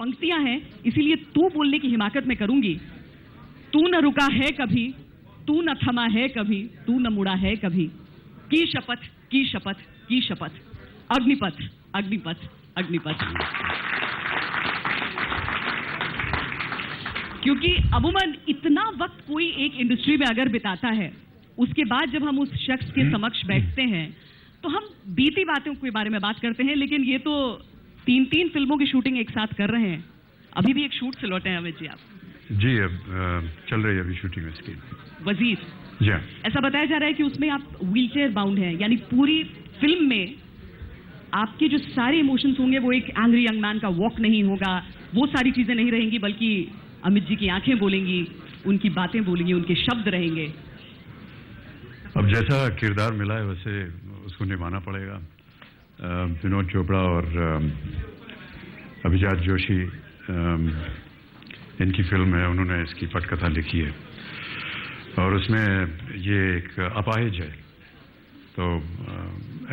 पंक्तियां हैं, इसीलिए तू बोलने की हिमाकत में करूंगी। तू न रुका है कभी, तू न थमा है कभी, तू न मुड़ा है कभी, की शपथ की शपथ की शपथ, अग्निपथ अग्निपथ अग्निपथ। क्योंकि अमूमन इतना वक्त कोई एक इंडस्ट्री में अगर बिताता है, उसके बाद जब हम उस शख्स के समक्ष बैठते हैं तो हम बीती बातों के बारे में बात करते हैं, लेकिन ये तो 3 फिल्मों की शूटिंग एक साथ कर रहे हैं। अभी भी एक शूट से लौटे हैं अमित जी आप? जी, अब चल रही है अभी शूटिंग इसकी। वजीर जी, ऐसा बताया जा रहा है कि उसमें आप व्हीलचेयर बाउंड हैं, यानी पूरी फिल्म में आपके जो सारे इमोशंस होंगे वो एक एंग्री यंग मैन का वॉक नहीं होगा, वो सारी चीजें नहीं रहेंगी, बल्कि अमित जी की आंखें बोलेंगी, उनकी बातें बोलेंगी, उनके शब्द रहेंगे। अब जैसा किरदार मिला है वैसे उसको निभाना पड़ेगा। विनोद चोपड़ा और अभिजात जोशी इनकी फिल्म है, उन्होंने इसकी पटकथा लिखी है और उसमें ये एक अपाहिज है, तो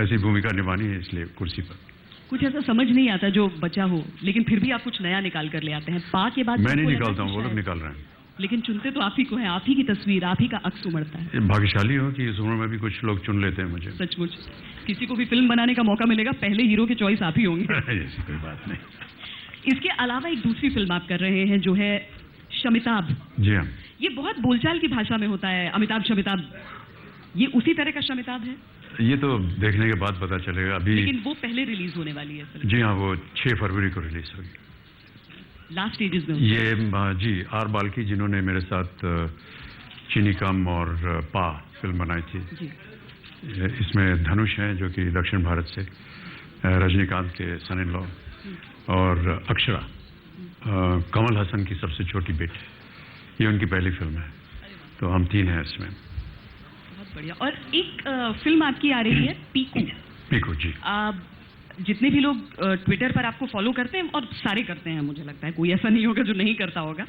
ऐसी भूमिका निभानी है, इसलिए कुर्सी पर कुछ ऐसा समझ नहीं आता जो बचा हो, लेकिन फिर भी आप कुछ नया निकाल कर ले आते हैं। पा के बाद मैं नहीं निकालता हूँ, वो लोग निकाल रहे हैं, लेकिन चुनते तो आप ही को हैं, आप ही की तस्वीर, आप ही का अक्स उमड़ता है। भाग्यशाली हो कि इस उम्र में भी कुछ लोग चुन लेते हैं मुझे। सचमुच किसी को भी फिल्म बनाने का मौका मिलेगा, पहले हीरो के चॉइस आप ही होंगे। ऐसी कोई बात नहीं। इसके अलावा एक दूसरी फिल्म आप कर रहे हैं जो है शमिताभ। जी हाँ, ये बहुत बोलचाल की भाषा में होता है, अमिताभ शमिताभ, ये उसी तरह का शमिताभ है? ये तो देखने के बाद पता चलेगा। अभी लेकिन वो पहले रिलीज होने वाली है फिल्म। जी हाँ, वो 6 फरवरी को रिलीज होगी। लास्ट स्टेजेस में ये जी आर बाल्की, जिन्होंने मेरे साथ चीनी कम और पा फिल्म बनाई थी जी। इसमें धनुष हैं जो कि दक्षिण भारत से, रजनीकांत के सन इन लॉ, और अक्षरा कमल हसन की सबसे छोटी बेटी, ये उनकी पहली फिल्म है, तो हम 3 हैं इसमें। बहुत बढ़िया। और एक फिल्म आपकी आ रही है पीकू। पीकू जी। जितने भी लोग ट्विटर पर आपको फॉलो करते हैं, और सारे करते हैं मुझे लगता है, कोई ऐसा नहीं होगा जो नहीं करता होगा,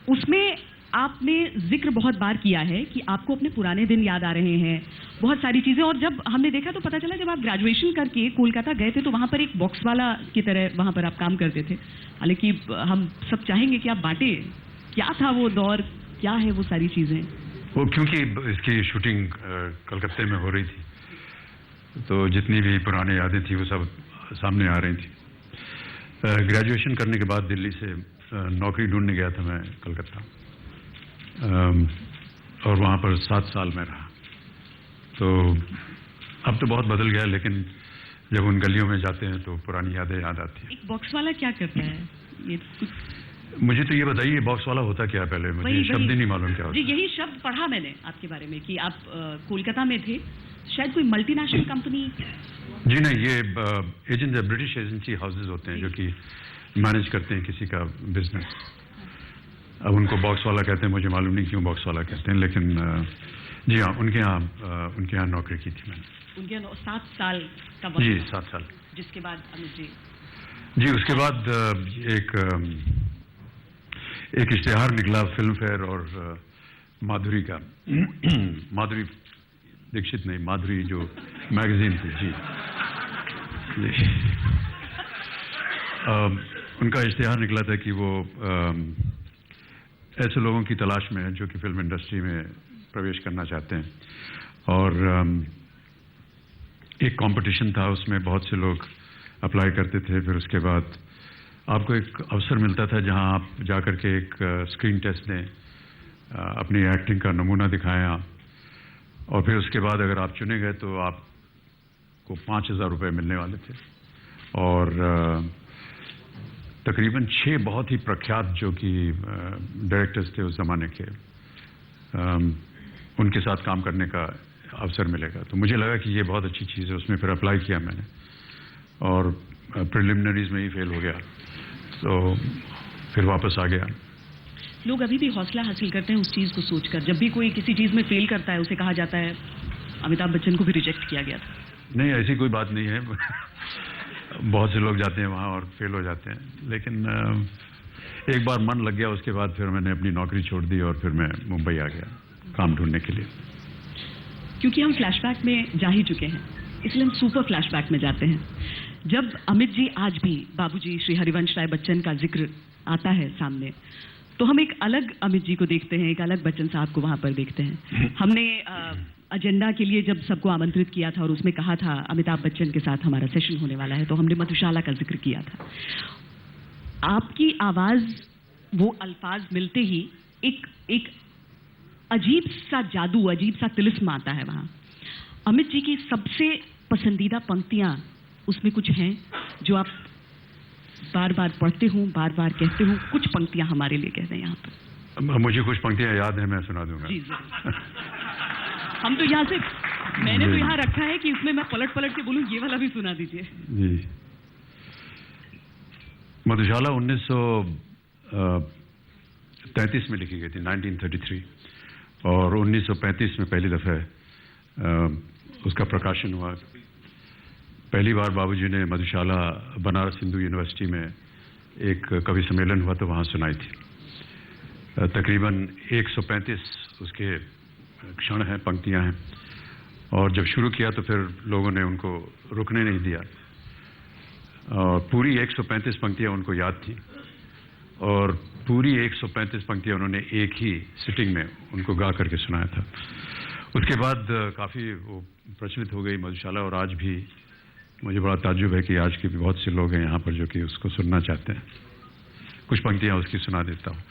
उसमें आपने जिक्र बहुत बार किया है कि आपको अपने पुराने दिन याद आ रहे हैं, बहुत सारी चीज़ें। और जब हमने देखा तो पता चला जब आप ग्रेजुएशन करके कोलकाता गए थे तो वहाँ पर एक बॉक्स वाला की तरह वहाँ पर आप काम करते थे। हालांकि हम सब चाहेंगे कि आप बांटे, क्या था वो दौर, क्या है वो सारी चीज़ें? वो क्योंकि इसकी शूटिंग कलकत्ते में हो रही थी, तो जितनी भी पुरानी यादें थी वो सब सामने आ रही थी। ग्रेजुएशन करने के बाद दिल्ली से नौकरी ढूंढने गया था मैं कलकत्ता, और वहाँ पर 7 साल में रहा। तो अब तो बहुत बदल गया, लेकिन जब उन गलियों में जाते हैं तो पुरानी यादें याद आती हैं। एक बॉक्स वाला क्या करता है? ये मुझे तो ये बताइए, बॉक्स वाला होता क्या है? पहले मुझे शब्द ही नहीं मालूम क्या होता। जी, यही शब्द पढ़ा मैंने आपके बारे में कि आप कोलकाता में थे, शायद कोई मल्टीनेशनल कंपनी। जी नहीं, ये एजेंट ब्रिटिश एजेंसी हाउसेज होते हैं जो कि मैनेज करते हैं किसी का बिजनेस। अब उनको बॉक्स वाला कहते हैं, मुझे मालूम नहीं क्यों बॉक्स वाला कहते हैं, लेकिन जी हाँ, उनके यहाँ नौकरी की थी मैंने। उनके यहाँ 7 साल का वक्त? जी 7 साल। जिसके बाद अमित जी उसके बाद एक इश्तेहार निकला फिल्म फेयर और माधुरी का। माधुरी दीक्षित नहीं, माधुरी जो मैगजीन थी जी, उनका इश्तेहार निकला था कि वो ऐसे लोगों की तलाश में है जो कि फिल्म इंडस्ट्री में प्रवेश करना चाहते हैं, और एक कंपटीशन था, उसमें बहुत से लोग अप्लाई करते थे। फिर उसके बाद आपको एक अवसर मिलता था जहां आप जाकर के एक स्क्रीन टेस्ट दें, अपनी एक्टिंग का नमूना दिखाएं आप, और फिर उसके बाद अगर आप चुने गए तो आपको 5,000 रुपये मिलने वाले थे। और तकरीबन 6 बहुत ही प्रख्यात जो कि डायरेक्टर्स थे उस ज़माने के, उनके साथ काम करने का अवसर मिलेगा। तो मुझे लगा कि ये बहुत अच्छी चीज़ है, उसमें फिर अप्लाई किया मैंने, और प्रिलिमिनरीज में ही फेल हो गया, तो फिर वापस आ गया। लोग अभी भी हौसला हासिल करते हैं उस चीज़ को सोचकर, जब भी कोई किसी चीज़ में फेल करता है उसे कहा जाता है अमिताभ बच्चन को भी रिजेक्ट किया गया था। नहीं, ऐसी कोई बात नहीं है। बहुत से लोग जाते हैं वहाँ और फेल हो जाते हैं, लेकिन एक बार मन लग गया, उसके बाद फिर मैंने अपनी नौकरी छोड़ दी और फिर मैं मुंबई आ गया काम ढूंढने के लिए। क्योंकि हम फ्लैशबैक में जा ही चुके हैं, इसलिए हम सुपर फ्लैशबैक में जाते हैं। जब अमित जी आज भी बाबूजी श्री हरिवंश राय बच्चन का जिक्र आता है सामने, तो हम एक अलग अमित जी को देखते हैं, एक अलग बच्चन साहब को वहां पर देखते हैं। हमने एजेंडा के लिए जब सबको आमंत्रित किया था और उसमें कहा था अमिताभ बच्चन के साथ हमारा सेशन होने वाला है, तो हमने मधुशाला का जिक्र किया था। आपकी आवाज, वो अल्फाज मिलते ही एक अजीब सा जादू, अजीब सा तिलिस्म आता है वहां। अमित जी की सबसे पसंदीदा पंक्तियां उसमें कुछ हैं जो आप बार बार पढ़ते हो, बार बार कहते हो? कुछ पंक्तियां हमारे लिए कह दें यहाँ पर। मुझे कुछ पंक्तियां याद है, मैं सुना दूंगा। जी जरूर। हम तो यहाँ से, मैंने तो यहाँ रखा है कि उसमें मैं पलट पलट के बोलूँ, ये वाला भी सुना दीजिए। जी, मधुशाला 1933 में लिखी गई थी, 1933, और 1935 में पहली दफे उसका प्रकाशन हुआ। पहली बार बाबूजी ने मधुशाला बनारस हिंदू यूनिवर्सिटी में एक कवि सम्मेलन हुआ तो वहाँ सुनाई थी। तकरीबन 135 उसके क्षण हैं, पंक्तियाँ हैं, और जब शुरू किया तो फिर लोगों ने उनको रुकने नहीं दिया और पूरी 135 पंक्तियाँ उनको याद थी और पूरी 135 पंक्तियाँ उन्होंने एक ही सिटिंग में उनको गा करके सुनाया था। उसके बाद काफ़ी वो प्रचलित हो गई मधुशाला, और आज भी मुझे बड़ा ताज्जुब है कि आज के भी बहुत से लोग हैं यहाँ पर जो कि उसको सुनना चाहते हैं। कुछ पंक्तियाँ उसकी सुना देता हूँ।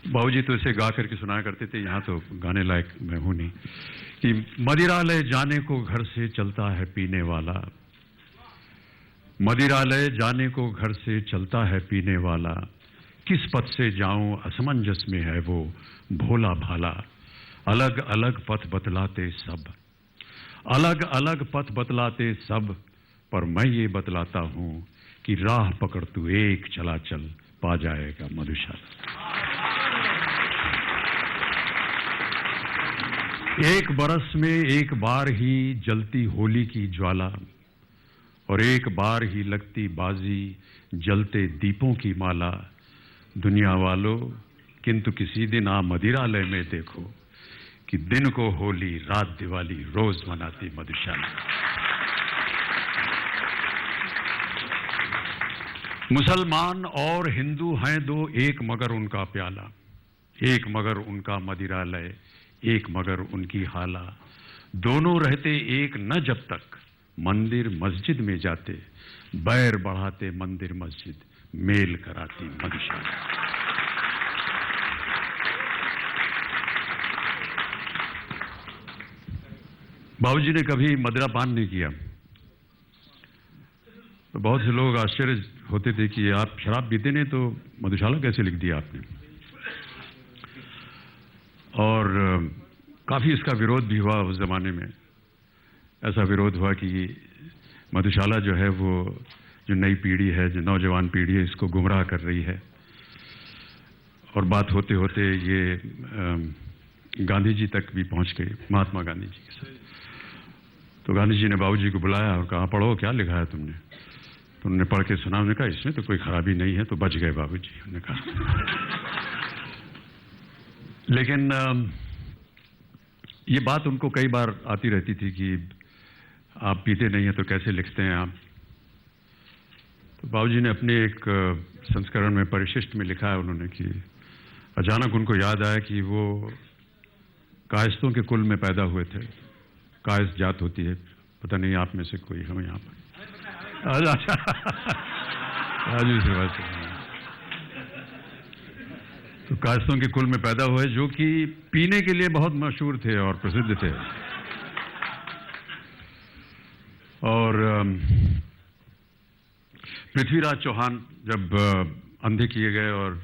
बाबूजी तो इसे गा करके सुनाया करते थे, यहाँ तो गाने लायक मैं हूँ नहीं। कि मदिरालय जाने को घर से चलता है पीने वाला, मदिरालय जाने को घर से चलता है पीने वाला, किस पथ से जाऊं असमंजस में है वो भोला भाला। अलग अलग पथ बतलाते सब, अलग अलग पथ बतलाते सब, पर मैं ये बतलाता हूं कि राह पकड़ तू एक चला चल, पा जाएगा मधुशाला। एक बरस में एक बार ही जलती होली की ज्वाला, और एक बार ही लगती बाजी जलते दीपों की माला। दुनिया वालों, किंतु किसी दिन आ मदिरालय में देखो कि दिन को होली रात दिवाली रोज मनाती मधुशाला। मुसलमान और हिंदू हैं दो, एक मगर उनका प्याला, एक मगर उनका मदिरालय, एक मगर उनकी हाला। दोनों रहते एक न जब तक मंदिर मस्जिद में जाते, बैर बढ़ाते मंदिर मस्जिद मेल कराती मधुशाला। बाबूजी ने कभी मदिरा पान नहीं किया, तो बहुत से लोग आश्चर्य होते थे कि आप शराब पीते नहीं तो मधुशाला कैसे लिख दिया आपने। और काफी इसका विरोध भी हुआ उस जमाने में। ऐसा विरोध हुआ कि मधुशाला जो है वो जो नई पीढ़ी है, जो नौजवान पीढ़ी है, इसको गुमराह कर रही है। और बात होते होते ये गांधी जी तक भी पहुंच गई, महात्मा गांधी जी के साथ। तो गांधी जी ने बाबूजी को बुलाया और कहा, पढ़ो क्या लिखा है तुमने। तो उन्होंने पढ़ के सुना। उन्होंने कहा इसमें तो कोई खराबी नहीं है। तो बच गए बाबूजी, उन्होंने कहा। लेकिन ये बात उनको कई बार आती रहती थी कि आप पीते नहीं हैं तो कैसे लिखते हैं आप। तो बाबूजी ने अपने एक संस्करण में परिशिष्ट में लिखा है उन्होंने कि अचानक उनको याद आया कि वो कायस्तों के कुल में पैदा हुए थे। कायस्त जात होती है, पता नहीं आप में से कोई हम यहाँ पर। अच्छा, तो कायस्तों के कुल में पैदा हुए जो कि पीने के लिए बहुत मशहूर थे और प्रसिद्ध थे। और पृथ्वीराज चौहान जब अंधे किए गए और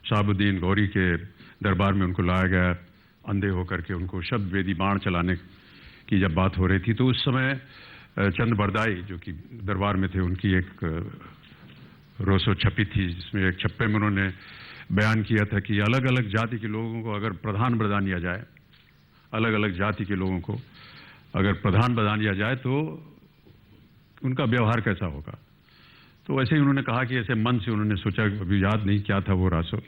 शहाबुद्दीन गौरी के दरबार में उनको लाया गया अंधे होकर के, उनको शब्द वेदी बाण चलाने की जब बात हो रही थी, तो उस समय चंद बरदाई जो कि दरबार में थे, उनकी एक रोसो छपी थी, जिसमें एक छप्पे में उन्होंने बयान किया था कि अलग अलग जाति के लोगों को अगर प्रधान बना दिया जाए, अलग अलग जाति के लोगों को अगर प्रधान बना दिया जाए तो उनका व्यवहार कैसा होगा। तो वैसे ही उन्होंने कहा कि ऐसे मन से उन्होंने सोचा, अभी याद नहीं क्या था वो रासो,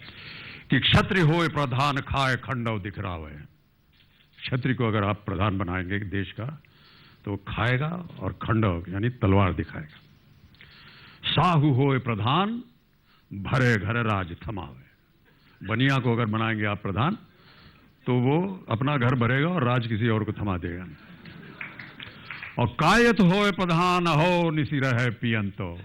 कि क्षत्रिय होए प्रधान खाए खंडव दिख रहा है। क्षत्रिय को अगर आप प्रधान बनाएंगे देश का तो खाएगा और खंडक यानी तलवार दिखाएगा। साहू होए प्रधान, भरे घर राज थमावे। बनिया को अगर बनाएंगे आप प्रधान तो वो अपना घर भरेगा और राज किसी और को थमा देगा। और कायत होए प्रधान, हो निसी रहे पियन तो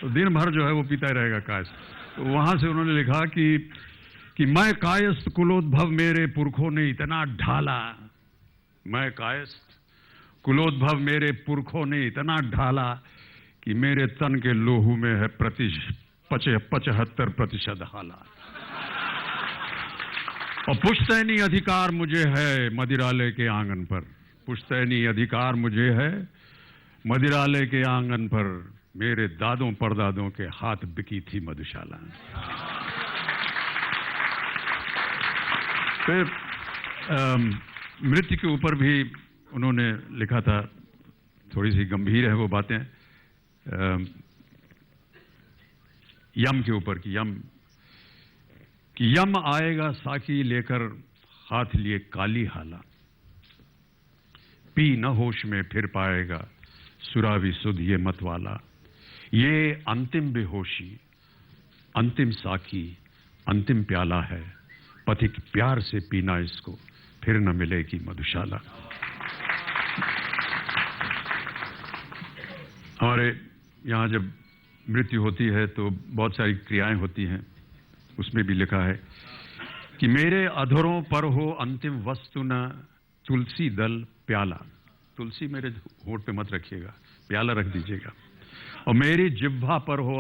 दिन भर जो है वो पीता ही रहेगा कायस्थ। तो वहां से उन्होंने लिखा कि मैं कायस्थ कुलोद्भव मेरे पुरखों ने इतना ढाला, मैं कायस्थ कुलोद्भव मेरे पुरखों ने इतना ढाला कि मेरे तन के लोहू में है 75% हाला। और पुश्तैनी अधिकार मुझे है मदिरालय के आंगन पर, पुश्तैनी अधिकार मुझे है मदिरालय के आंगन पर, मेरे दादों परदादों के हाथ बिकी थी मधुशाला। फिर मृत्यु के ऊपर भी उन्होंने लिखा था, थोड़ी सी गंभीर है वो बातें, यम के ऊपर कि यम आएगा साकी लेकर हाथ लिए काली हाला, पी न होश में फिर पाएगा सुरावी सुध ये मत वाला। ये अंतिम बेहोशी, अंतिम साकी, अंतिम प्याला है, पथिक प्यार से पीना इसको, फिर न मिलेगी मधुशाला। हमारे यहाँ जब मृत्यु होती है तो बहुत सारी क्रियाएं होती हैं, उसमें भी लिखा है कि मेरे अधरों पर हो अंतिम वस्तु न तुलसी दल प्याला। तुलसी मेरे होंठ पे मत रखिएगा, प्याला रख दीजिएगा। और मेरी जिह्वा पर हो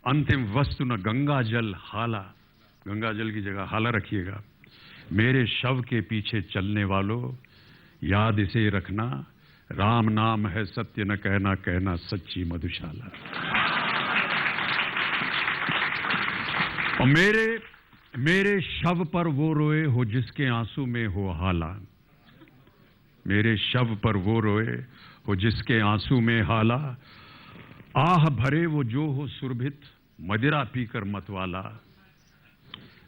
अंतिम वस्तु न गंगा जल हाला, गंगा जल की जगह हाला रखिएगा। मेरे शव के पीछे चलने वालों याद इसे रखना, राम नाम है सत्य न कहना, कहना सच्ची मधुशाला। और मेरे शव पर वो रोए हो जिसके आंसू में हो हाला, मेरे शव पर वो रोए हो जिसके आंसू में हाला। आह भरे वो जो हो सुरभित मदिरा पीकर मतवाला,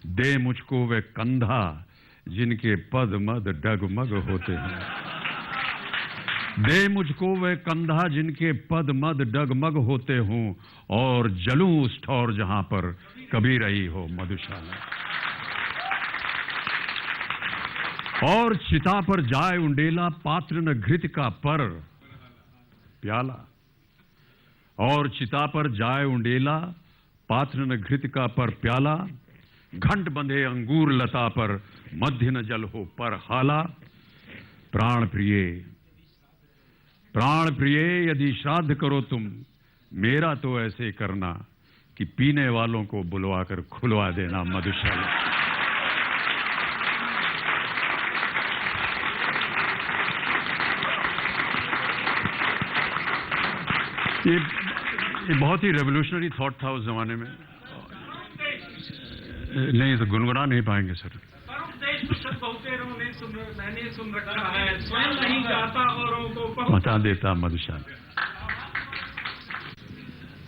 दे मुझको वे कंधा जिनके पद मद डगमग होते हैं, दे मुझको वे कंधा जिनके पद मद डगमग होते हों, और जलूं उस ठौर जहां पर कभी रही हो मधुशाला। और चिता पर जाए उंडेला पात्र न घृत का पर प्याला, और चिता पर जाए उंडेला पात्र न घृत का पर प्याला। घंट बंधे अंगूर लता पर मध्य न जल हो पर हाला। प्राण प्रिय यदि श्राद्ध करो तुम, मेरा तो ऐसे करना कि पीने वालों को बुलवाकर खुलवा देना मधुशाला। ये बहुत ही रेवोल्यूशनरी थॉट था उस जमाने में। नहीं तो गुनगुना नहीं पाएंगे सर। मैंने सुन रखा है, स्वयं नहीं गाता औरों को बता देता मधुशाला।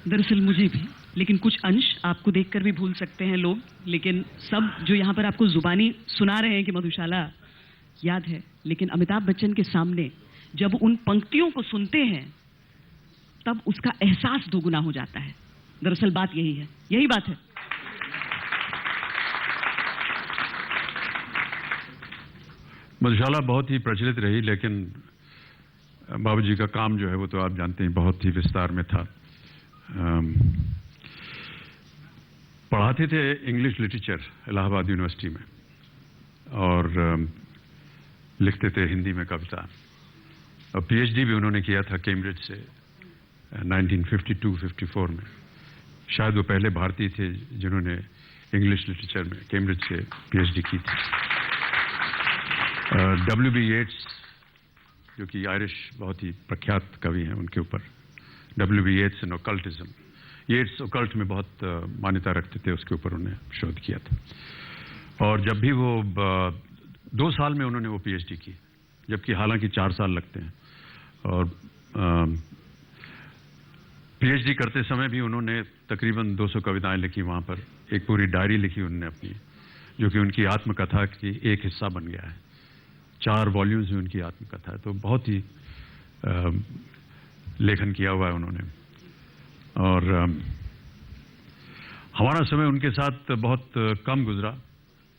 दरअसल मुझे भी, लेकिन कुछ अंश आपको देखकर भी भूल सकते हैं लोग, लेकिन सब जो यहाँ पर आपको जुबानी सुना रहे हैं कि मधुशाला याद है, लेकिन अमिताभ बच्चन के सामने जब उन पंक्तियों को सुनते हैं तब उसका एहसास दोगुना हो जाता है। दरअसल बात यही है, यही बात है। मधुशाला बहुत ही प्रचलित रही, लेकिन बाबूजी का काम जो है वो तो आप जानते हैं बहुत ही विस्तार में था। पढ़ाते थे इंग्लिश लिटरेचर इलाहाबाद यूनिवर्सिटी में, और लिखते थे हिंदी में कविता। और पीएचडी भी उन्होंने किया था कैम्ब्रिज से 1952-54 में। शायद वो पहले भारतीय थे जिन्होंने इंग्लिश लिटरेचर में कैम्ब्रिज से पीएचडी की थी। W.B. येट्स जो कि आयरिश बहुत ही प्रख्यात कवि हैं, उनके ऊपर W.B. येट्स एंड ओकल्टिज्म। येट्स ओकल्ट में बहुत मान्यता रखते थे, उसके ऊपर उन्होंने शोध किया था। और जब भी वो 2 साल में उन्होंने वो पीएचडी की, जबकि हालांकि 4 साल लगते हैं। और पीएचडी करते समय भी उन्होंने तकरीबन 200 कविताएं लिखी वहाँ पर। एक पूरी डायरी लिखी उन्होंने अपनी, जो कि उनकी आत्मकथा की एक हिस्सा बन गया है। 4 वॉल्यूम्स में उनकी आत्मकथा है। तो बहुत ही लेखन किया हुआ है उन्होंने। और हमारा समय उनके साथ बहुत कम गुजरा।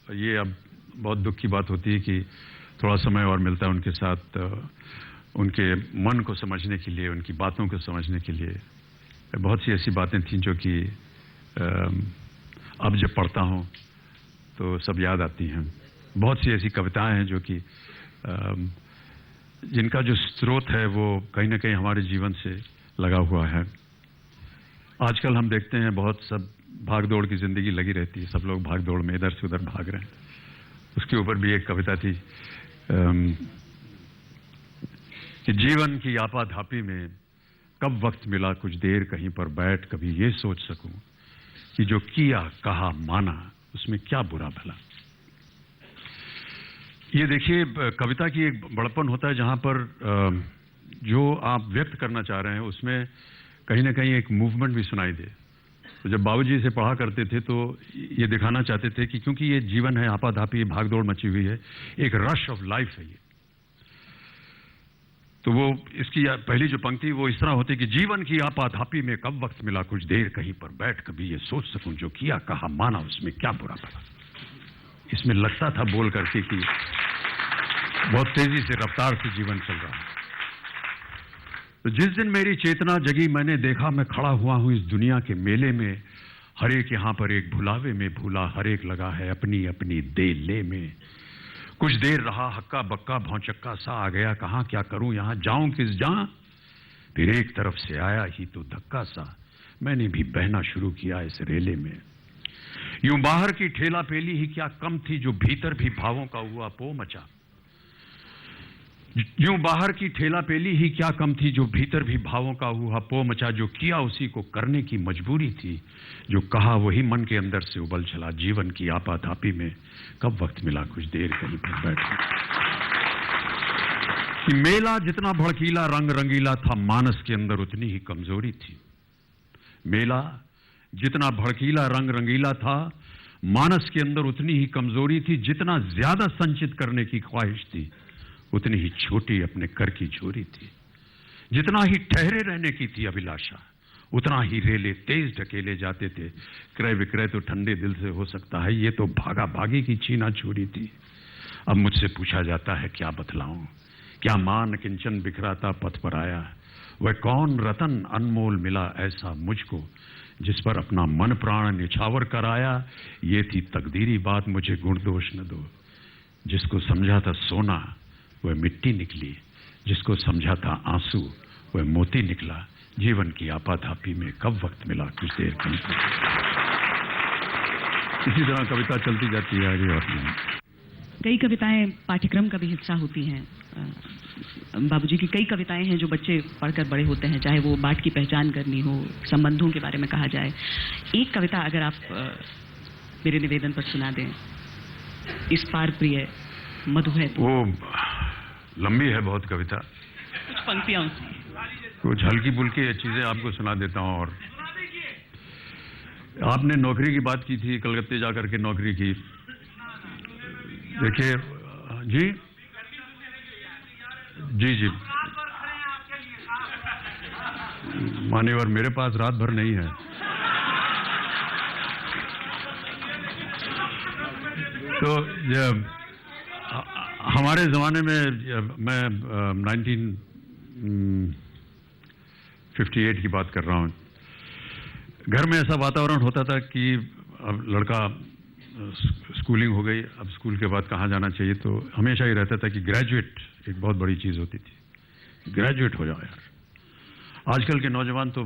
ये अब बहुत दुख की बात होती है कि थोड़ा समय और मिलता है उनके साथ, उनके मन को समझने के लिए, उनकी बातों को समझने के लिए। बहुत सी ऐसी बातें थीं जो कि अब जब पढ़ता हूँ तो सब याद आती हैं। बहुत सी ऐसी कविताएं हैं जो कि जिनका जो स्रोत है वो कहीं ना कहीं हमारे जीवन से लगा हुआ है। आजकल हम देखते हैं बहुत सब भाग दौड़ की जिंदगी लगी रहती है, सब लोग भाग दौड़ में इधर से उधर भाग रहे हैं। उसके ऊपर भी एक कविता थी कि जीवन की आपाधापी में कब वक्त मिला कुछ देर कहीं पर बैठ कभी ये सोच सकूं कि जो किया कहा माना उसमें क्या बुरा भला। ये देखिए, कविता की एक बड़पन होता है जहां पर जो आप व्यक्त करना चाह रहे हैं उसमें कहीं ना कहीं एक मूवमेंट भी सुनाई दे। तो जब बाबूजी से पढ़ा करते थे तो ये दिखाना चाहते थे कि क्योंकि ये जीवन है आपाधापी, भागदौड़ मची हुई है, एक रश ऑफ लाइफ है ये। तो वो इसकी पहली जो पंक्ति वो इस तरह होती कि जीवन की आपाधापी में कब वक्त मिला कुछ देर कहीं पर बैठ कभी ये सोच सकूं जो किया कहा माना उसमें क्या बुरा भला। इसमें लगता था बोल करके कि बहुत तेजी से रफ्तार से जीवन चल रहा है। तो जिस दिन मेरी चेतना जगी मैंने देखा मैं खड़ा हुआ हूं इस दुनिया के मेले में, हर एक यहां पर एक भुलावे में भूला, हर एक लगा है अपनी अपनी दे ले में। कुछ देर रहा हक्का बक्का भौचक्का सा आ गया, कहां क्या करूं यहां जाऊं किस जहां। फिर एक तरफ से आया ही तो धक्का सा, मैंने भी बहना शुरू किया इस रेले में। यूं बाहर की ठेला पेली ही क्या कम थी जो भीतर भी भावों का हुआ पो मचा। यूं बाहर की ठेला पेली ही क्या कम थी जो भीतर भी भावों का हुआ पो मचा। जो किया उसी को करने की मजबूरी थी, जो कहा वही मन के अंदर से उबल चला। जीवन की आपाधापी में कब वक्त मिला कुछ देर कहीं पर बैठ कि मेला जितना भड़कीला रंग रंगीला था मानस के अंदर उतनी ही कमजोरी थी। मेला जितना भड़कीला रंग रंगीला था मानस के अंदर उतनी ही कमजोरी थी। जितना ज्यादा संचित करने की ख्वाहिश थी उतनी ही छोटी अपने कर की झोरी थी। जितना ही ठहरे रहने की थी अभिलाषा उतना ही रेले तेज ढकेले जाते थे। क्रय विक्रय तो ठंडे दिल से हो सकता है, ये तो भागा भागी की छीना छोरी थी। अब मुझसे पूछा जाता है क्या बतलाऊं, क्या मान किंचन बिखराता पथ पर आया। वह कौन रतन अनमोल मिला ऐसा मुझको जिस पर अपना मन प्राण निछावर कराया। ये थी तकदीरी बात मुझे गुण दोष न दो। जिसको समझा था सोना वह मिट्टी निकली, जिसको समझा था आंसू वह मोती निकला। जीवन की आपाधापी में कब वक्त मिला कुछ देर कहीं। इसी तरह कविता चलती जाती है आगे। और कई कविताएं पाठ्यक्रम का भी हिस्सा होती हैं। बाबूजी की कई कविताएं हैं जो बच्चे पढ़कर बड़े होते हैं, चाहे वो बाट की पहचान करनी हो, संबंधों के बारे में कहा जाए। एक कविता अगर आप मेरे निवेदन पर सुना दें, इस पार प्रिय मधु है तो। वो लंबी है बहुत कविता, कुछ पंक्तियां उसकी, कुछ हल्की फुल्की चीजें आपको सुना देता हूं। और आपने नौकरी की बात की थी, कलकत्ते जाकर के नौकरी की। देखिए जी जी जी मान्यवर, मेरे पास रात भर नहीं है। तो जब हमारे ज़माने में, मैं 1958 की बात कर रहा हूँ, घर में ऐसा वातावरण होता था कि अब लड़का स्कूलिंग हो गई, अब स्कूल के बाद कहाँ जाना चाहिए। तो हमेशा ही रहता था कि ग्रेजुएट एक बहुत बड़ी चीज़ होती थी, ग्रेजुएट हो जाओ यार। आजकल के नौजवान तो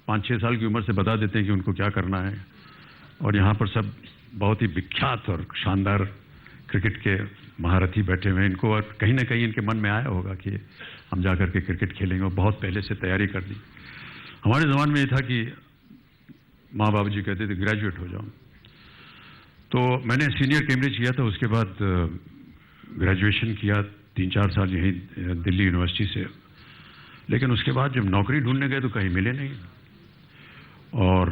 5-6 साल की उम्र से बता देते हैं कि उनको क्या करना है। और यहाँ पर सब बहुत ही विख्यात और शानदार क्रिकेट के महारथी बैठे हुए हैं। इनको और कहीं ना कहीं इनके मन में आया होगा कि हम जाकर के क्रिकेट खेलेंगे, और बहुत पहले से तैयारी कर ली। हमारे ज़माने में ये था कि माँ बाबू जी कहते थे ग्रेजुएट हो जाओ। तो मैंने सीनियर कैम्ब्रिज किया था, उसके बाद ग्रेजुएशन किया 3-4 साल यहीं दिल्ली यूनिवर्सिटी से। लेकिन उसके बाद जब नौकरी ढूंढने गए तो कहीं मिले नहीं, और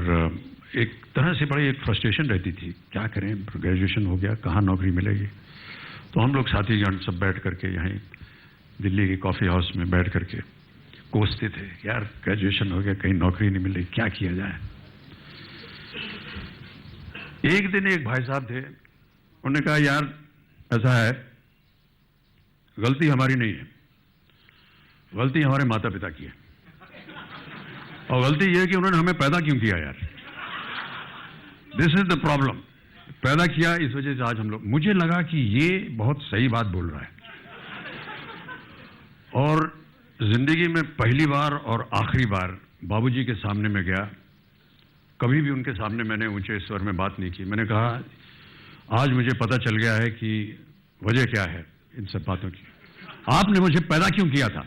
एक तरह से बड़ी एक फ्रस्ट्रेशन रहती थी, क्या करें, ग्रेजुएशन हो गया, कहाँ नौकरी मिलेगी। तो हम लोग साथीगण सब बैठ करके यहीं दिल्ली के कॉफ़ी हाउस में बैठ करके कोसते थे, यार ग्रेजुएशन हो गया, कहीं नौकरी नहीं मिल रही, क्या किया जाए। एक दिन एक भाई साहब थे, उन्होंने कहा यार ऐसा है, गलती हमारी नहीं है, गलती हमारे माता पिता की है, और गलती यह है कि उन्होंने हमें पैदा क्यों किया यार, दिस इज द प्रॉब्लम, पैदा किया इस वजह से आज हम लोग। मुझे लगा कि ये बहुत सही बात बोल रहा है, और जिंदगी में पहली बार और आखिरी बार बाबूजी के सामने में गया, कभी भी उनके सामने मैंने ऊंचे स्वर में बात नहीं की। मैंने कहा आज मुझे पता चल गया है कि वजह क्या है इन सब बातों की, आपने मुझे पैदा क्यों किया था।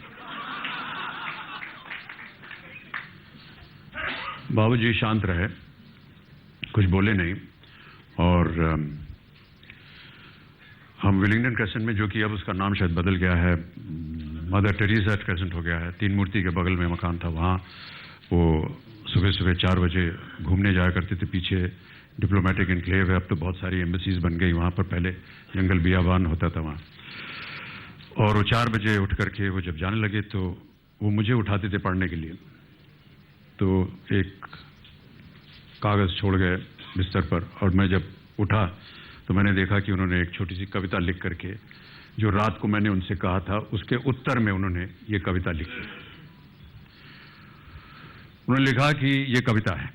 बाबूजी शांत रहे, कुछ बोले नहीं, और हम विलिंगडन क्रेसेंट में, जो कि अब उसका नाम शायद बदल गया है, मदर टेरेसा क्रेसेंट हो गया है, तीन मूर्ति के बगल में मकान था, वहाँ वो सुबह सुबह 4 बजे घूमने जाया करते थे। पीछे डिप्लोमेटिक एनक्लेव है, अब तो बहुत सारी एम्बेसीज बन गई वहाँ पर, पहले जंगल बियाबान होता था वहाँ। और वो 4 बजे उठ करके वो जब जाने लगे तो वो मुझे उठाते थे पढ़ने के लिए, तो एक कागज़ छोड़ गए बिस्तर पर, और मैं जब उठा तो मैंने देखा कि उन्होंने एक छोटी सी कविता लिख करके, जो रात को मैंने उनसे कहा था उसके उत्तर में उन्होंने ये कविता लिखी। उन्होंने लिखा कि ये कविता है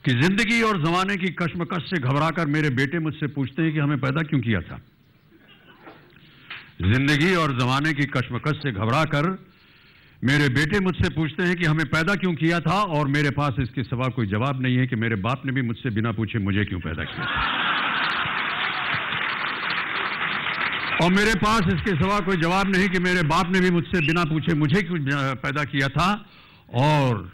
कि जिंदगी और जमाने की कश्मकश से घबराकर मेरे बेटे मुझसे पूछते हैं कि हमें पैदा क्यों किया था। जिंदगी और जमाने की कश्मकश से घबराकर मेरे बेटे मुझसे पूछते हैं कि हमें पैदा क्यों किया था, और मेरे पास इसके सिवा कोई जवाब नहीं है कि मेरे बाप ने भी मुझसे बिना पूछे मुझे क्यों पैदा किया, और मेरे पास इसके सिवा कोई जवाब नहीं कि मेरे बाप ने भी मुझसे बिना पूछे मुझे क्यों पैदा किया था, और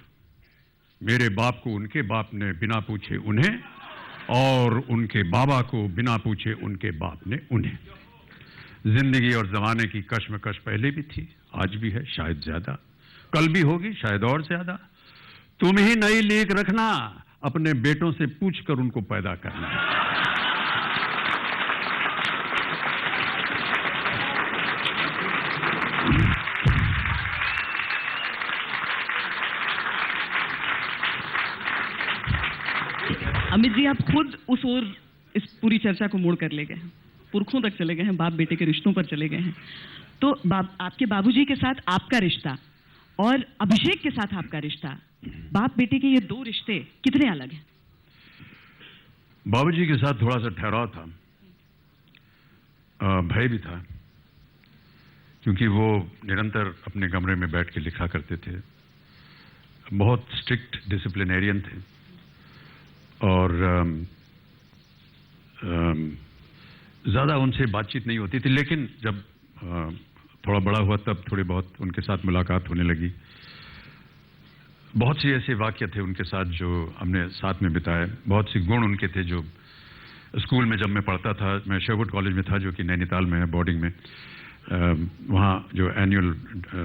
मेरे बाप को उनके बाप ने बिना पूछे उन्हें, और उनके बाबा को बिना पूछे उनके बाप ने उन्हें। जिंदगी और जमाने की कश्मकश पहले भी थी, आज भी है, शायद ज्यादा, कल भी होगी शायद और ज्यादा। तुम ही नई लीक रखना, अपने बेटों से पूछकर उनको पैदा करना। अमित जी, आप खुद उस ओर इस पूरी चर्चा को मोड़ कर ले गए हैं, पुरखों तक चले गए हैं, बाप बेटे के रिश्तों पर चले गए हैं। तो आपके बाबूजी के साथ आपका रिश्ता और अभिषेक के साथ आपका रिश्ता, बाप बेटे के ये 2 रिश्ते कितने अलग हैं? बाबूजी के साथ थोड़ा सा ठहराव था, भय भी था, क्योंकि वो निरंतर अपने कमरे में बैठ के लिखा करते थे, बहुत स्ट्रिक्ट डिसिप्लिनेरियन थे, और ज़्यादा उनसे बातचीत नहीं होती थी। लेकिन जब थोड़ा बड़ा हुआ तब थोड़ी बहुत उनके साथ मुलाकात होने लगी। बहुत सी ऐसे वाक़ये थे उनके साथ जो हमने साथ में बिताए, बहुत सी गुण उनके थे जो स्कूल में जब मैं पढ़ता था, मैं शेरवुड कॉलेज में था जो कि नैनीताल में है, बोर्डिंग में, वहाँ जो एनुअल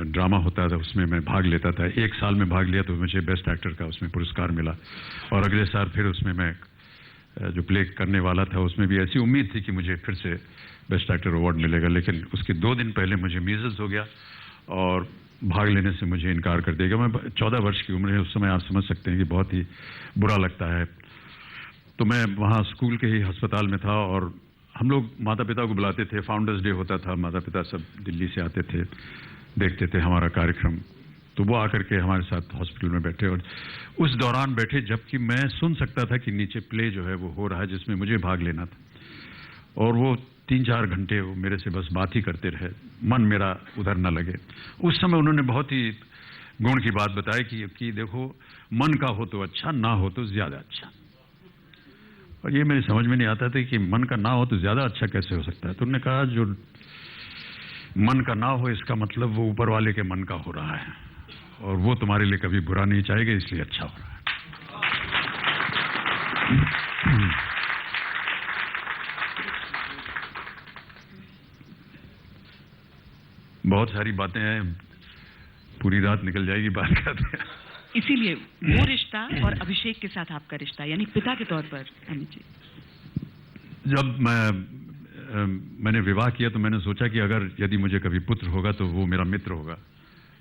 ड्रामा होता था उसमें मैं भाग लेता था। 1 साल में भाग लिया तो मुझे बेस्ट एक्टर का उसमें पुरस्कार मिला, और अगले साल फिर उसमें मैं जो प्ले करने वाला था उसमें भी ऐसी उम्मीद थी कि मुझे फिर से बेस्ट एक्टर अवार्ड मिलेगा। लेकिन उसके 2 दिन पहले मुझे मीजल्स हो गया और भाग लेने से मुझे इनकार कर देगा। मैं 14 वर्ष की उम्र है, उस समय आप समझ सकते हैं कि बहुत ही बुरा लगता है। तो मैं वहाँ स्कूल के ही अस्पताल में था, और हम लोग माता पिता को बुलाते थे, फाउंडर्स डे होता था, माता पिता सब दिल्ली से आते थे, देखते थे हमारा कार्यक्रम, तो वो आकर के हमारे साथ हॉस्पिटल में बैठे, और उस दौरान बैठे जबकि मैं सुन सकता था कि नीचे प्ले जो है वो हो रहा है जिसमें मुझे भाग लेना था, और वो 3-4 घंटे वो मेरे से बस बात ही करते रहे, मन मेरा उधर न लगे। उस समय उन्होंने बहुत ही गुण की बात बताई कि देखो, मन का हो तो अच्छा, ना हो तो ज्यादा अच्छा। और ये मेरी समझ में नहीं आता था कि मन का ना हो तो ज्यादा अच्छा कैसे हो सकता है। तो उन्होंने कहा जो मन का ना हो इसका मतलब वो ऊपर वाले के मन का हो रहा है, और वो तुम्हारे लिए कभी बुरा नहीं चाहेगा, इसलिए अच्छा हो रहा है। बहुत सारी बातें हैं, पूरी रात निकल जाएगी बात करते। इसीलिए वो रिश्ता और अभिषेक के साथ आपका रिश्ता, यानी पिता के तौर पर अमित जी। जब मैं मैंने विवाह किया तो मैंने सोचा कि अगर यदि मुझे कभी पुत्र होगा तो वो मेरा मित्र होगा,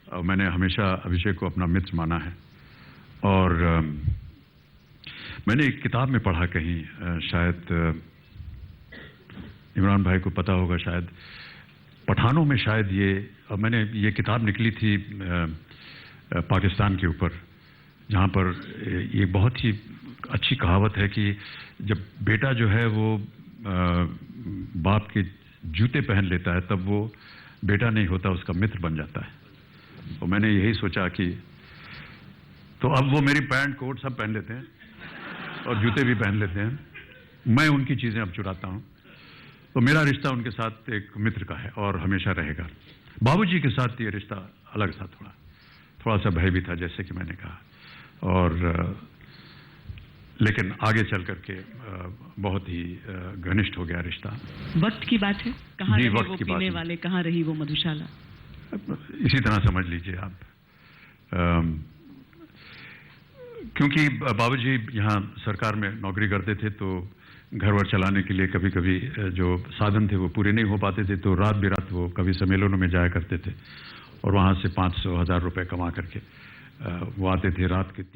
और मैंने हमेशा अभिषेक को अपना मित्र माना है। और मैंने एक किताब में पढ़ा कहीं, शायद इमरान भाई को पता होगा, शायद पठानों में शायद मैंने ये किताब निकली थी पाकिस्तान के ऊपर, जहाँ पर ये बहुत ही अच्छी कहावत है कि जब बेटा जो है वो बाप के जूते पहन लेता है तब वो बेटा नहीं होता, उसका मित्र बन जाता है। तो मैंने यही सोचा कि तो अब वो मेरी पैंट कोट सब पहन लेते हैं और जूते भी पहन लेते हैं, मैं उनकी चीज़ें अब चुराता हूँ। तो मेरा रिश्ता उनके साथ एक मित्र का है और हमेशा रहेगा। बाबूजी के साथ ये रिश्ता अलग था, थोड़ा सा भय भी था जैसे कि मैंने कहा, और लेकिन आगे चल करके बहुत ही घनिष्ठ हो गया रिश्ता। वक्त की बात है, कहाँ जी, रहे वक्त वो की बात पीने है। वाले, कहाँ रही वो मधुशाला। इसी तरह समझ लीजिए आप, क्योंकि बाबूजी यहाँ सरकार में नौकरी करते थे तो घर वर चलाने के लिए कभी कभी जो साधन थे वो पूरे नहीं हो पाते थे, तो रात बिरात वो कभी सम्मेलनों में जाया करते थे और वहाँ से 500-1000 रुपए कमा करके वो आते थे रात के 3